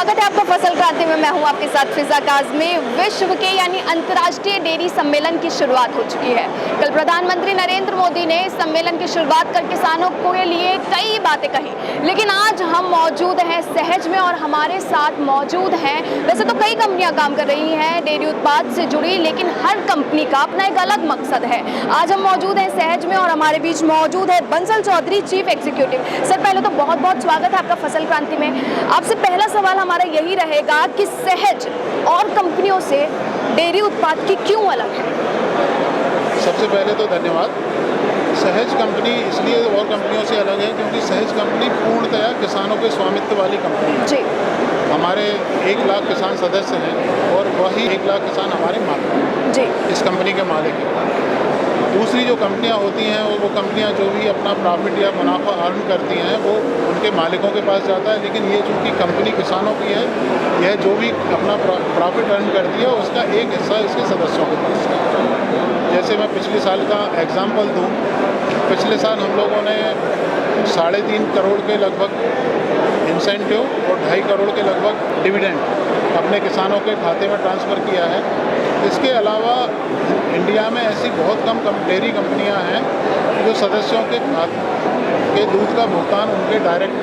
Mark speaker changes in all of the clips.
Speaker 1: स्वागत है आपका फसल क्रांति में। मैं हूं आपके साथ फिजा काज़मी। विश्व के यानी अंतर्राष्ट्रीय डेयरी सम्मेलन की शुरुआत हो चुकी है। कल प्रधानमंत्री नरेंद्र मोदी ने इस सम्मेलन की शुरुआत कर किसानों के लिए कई बातें कही, लेकिन आज हम मौजूद हैं सहज में और हमारे साथ मौजूद हैं, वैसे तो कई कंपनियां काम कर रही हैं डेयरी उत्पाद से जुड़ी, लेकिन हर कंपनी का अपना एक अलग मकसद है। आज हम मौजूद हैं सहज में और हमारे बीच मौजूद है Bansal Chaudhary, chief executive. Sir, पहले तो बहुत बहुत स्वागत है आपका फसल क्रांति में। आपसे पहला सवाल हमारा यही रहेगा कि सहज और कंपनियों से डेयरी उत्पाद की क्यों अलग है?
Speaker 2: सबसे पहले तो धन्यवाद। सहज कंपनी इसलिए और कंपनियों से अलग है क्योंकि सहज कंपनी पूर्णतया किसानों के स्वामित्व वाली कंपनी है।
Speaker 1: जी।
Speaker 2: हमारे 1 लाख किसान सदस्य हैं और वही 1 लाख किसान हमारे मालिक हैं।
Speaker 1: जी।
Speaker 2: इस कंपनी के मालिक हैं। दूसरी जो कंपनियां होती हैं और वो कंपनियां जो भी अपना प्रॉफिट या मुनाफा अर्न करती हैं वो उनके मालिकों के पास जाता है, लेकिन ये चूँकि कंपनी किसानों की है, यह जो भी अपना प्रॉफिट अर्न करती है उसका एक हिस्सा इसके सदस्यों के पास है। जैसे मैं पिछले साल का एग्जाम्पल दूँ, पिछले साल हम लोगों ने 3.5 करोड़ के लगभग इंसेंटिव और 2.5 करोड़ के लगभग डिविडेंड अपने किसानों के खाते में ट्रांसफ़र किया है। इसके अलावा इंडिया में ऐसी बहुत कम डेयरी कंपनियां हैं जो सदस्यों के दूध का भुगतान उनके डायरेक्ट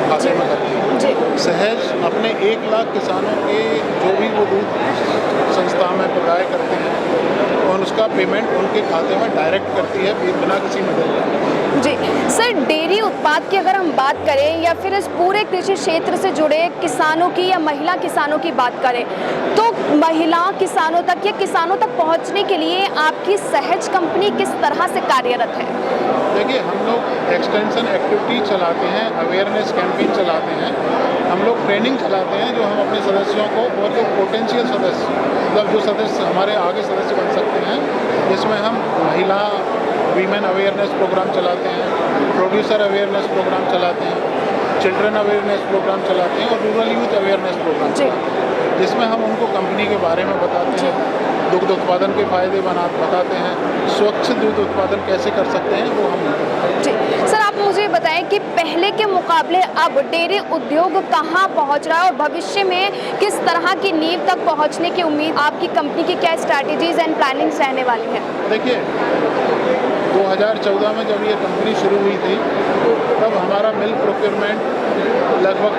Speaker 2: खाते में करती हैं। सहज अपने 1 लाख किसानों के जो भी वो दूध संस्था में प्रदाय करते हैं और उसका पेमेंट उनके खाते में डायरेक्ट करती है बिना किसी मिडल।
Speaker 1: जी सर, डेयरी उत्पाद की अगर हम बात करें या फिर इस पूरे कृषि क्षेत्र से जुड़े किसानों की या महिला किसानों की बात करें, तो महिला किसानों तक या किसानों तक पहुंचने के लिए आपकी सहज कंपनी किस तरह से कार्यरत है?
Speaker 2: देखिए, हम लोग एक्सटेंशन एक्टिविटी चलाते हैं, अवेयरनेस कैंपेन चलाते हैं, हम लोग ट्रेनिंग चलाते हैं जो हम अपने सदस्यों को और जो पोटेंशियल सदस्य मतलब जो सदस्य हमारे आगे सदस्य बन सकते हैं, जिसमें हम महिला वीमेन अवेयरनेस प्रोग्राम चलाते हैं, प्रोड्यूसर अवेयरनेस प्रोग्राम चलाते हैं, चिल्ड्रन अवेयरनेस प्रोग्राम चलाते हैं और रूरल यूथ अवेयरनेस प्रोग्राम चलाते हैं, जिसमें हम उनको कंपनी के बारे में बताते हैं, दुग्ध उत्पादन के फ़ायदे बताते हैं, स्वच्छ दूध उत्पादन कैसे कर सकते हैं वो हम।
Speaker 1: जी सर, आप मुझे बताएं कि पहले के मुकाबले अब डेयरी उद्योग कहां पहुंच रहा है और भविष्य में किस तरह की नींव तक पहुंचने की उम्मीद, आपकी कंपनी की क्या स्ट्रैटेजीज एंड प्लानिंग्स रहने वाली हैं?
Speaker 2: देखिए, 2014 में जब ये कंपनी शुरू हुई थी तब हमारा मिल्क प्रोक्योरमेंट लगभग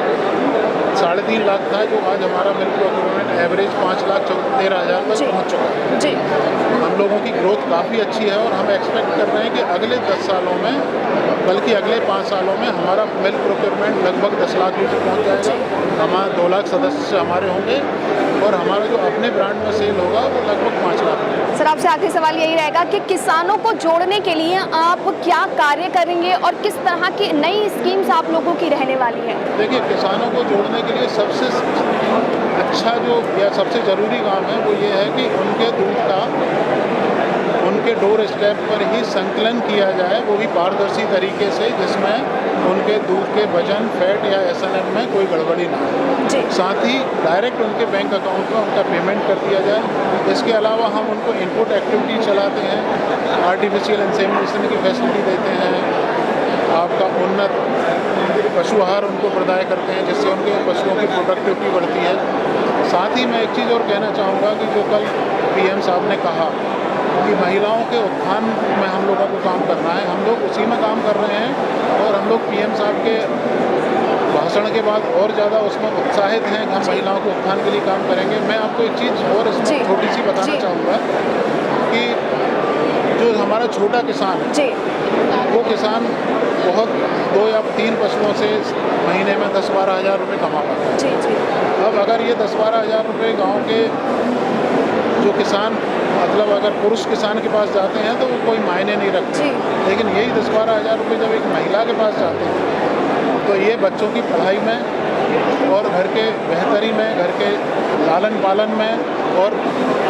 Speaker 2: 3.5 लाख था, जो आज हमारा मिल्क प्रोक्योरमेंट एवरेज 5,13,000 तक पहुँच चुका है।
Speaker 1: जी।
Speaker 2: हम लोगों की ग्रोथ काफ़ी अच्छी है और हम एक्सपेक्ट कर रहे हैं कि अगले 10 सालों में, बल्कि अगले 5 सालों में हमारा मिल्क प्रोक्योरमेंट लगभग 10 लाख लीटर पहुँच जाएगा। हमारा 2 लाख सदस्य हमारे होंगे और हमारा जो अपने ब्रांड में सेल होगा वो लगभग 5 लाख।
Speaker 1: सर, आपसे आखिरी सवाल यही रहेगा कि किसानों को जोड़ने के लिए आप क्या कार्य करेंगे और किस तरह की नई स्कीम्स आप लोगों की रहने वाली है?
Speaker 2: देखिए, किसानों को जोड़ने के लिए सबसे अच्छा जो या सबसे ज़रूरी काम है वो ये है कि उनके दूध का उनके डोर स्टेप पर ही संकलन किया जाए, वो भी पारदर्शी तरीके से, जिसमें उनके दूध के वजन, फैट या SNM में कोई गड़बड़ी ना हो। साथ ही डायरेक्ट उनके बैंक अकाउंट में उनका पेमेंट कर दिया जाए। इसके अलावा हम उनको इनपुट एक्टिविटी चलाते हैं, आर्टिफिशियल इंसेमिनेशन की फैसिलिटी देते हैं, आपका उन्नत पशु आहार उनको प्रदाय करते हैं जिससे उनके पशुओं की प्रोडक्टिविटी बढ़ती है। साथ ही मैं एक चीज़ और कहना चाहूँगा कि जो कल PM साहब ने कहा कि महिलाओं के उत्थान में हम लोगों को काम करना है, हम लोग उसी में काम कर रहे हैं और हम लोग PM साहब के भाषण के बाद और ज़्यादा उसमें उत्साहित हैं कि हम महिलाओं के उत्थान के लिए काम करेंगे। मैं आपको एक चीज़ और इसमें छोटी सी बताना चाहूँगा कि जो हमारा छोटा किसान है, वो किसान बहुत 2 या 3 पशुओं से महीने में 10-12 हज़ार रुपये कमा पाता है। अब अगर ये 10-12 हज़ार रुपये गाँव के जो किसान, मतलब अगर पुरुष किसान के पास जाते हैं तो वो कोई मायने नहीं रखते, लेकिन यही 10-12 हज़ार रुपये जब एक महिला के पास जाते हैं तो ये बच्चों की पढ़ाई में और घर के बेहतरी में, घर के लालन पालन में और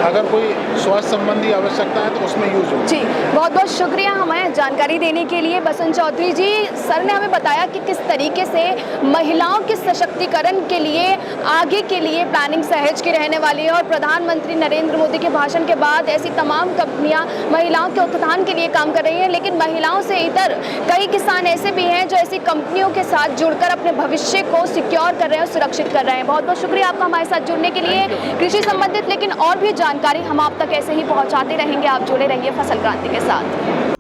Speaker 2: अगर कोई स्वास्थ्य संबंधी आवश्यकता है तो उसमें यूज़ हो।
Speaker 1: जी, बहुत बहुत शुक्रिया हमें जानकारी देने के लिए बसंत चौधरी जी। सर ने हमें बताया कि किस तरीके से महिलाओं के सशक्तिकरण के लिए आगे के लिए प्लानिंग सहेज की रहने वाली है और प्रधानमंत्री नरेंद्र मोदी के भाषण के बाद ऐसी तमाम कंपनियां महिलाओं के उत्थान के लिए काम कर रही हैं। लेकिन महिलाओं से इतर कई किसान ऐसे भी हैं जो ऐसी कंपनियों के साथ जुड़कर अपने भविष्य को सिक्योर कर रहे हैं, सुरक्षित कर रहे हैं। बहुत बहुत शुक्रिया आपका हमारे साथ जुड़ने के लिए। कृषि संबंधित लेकिन और भी जानकारी हम आप तक ऐसे ही पहुंचाते रहेंगे। आप जुड़े रहिए फसल क्रांति के साथ।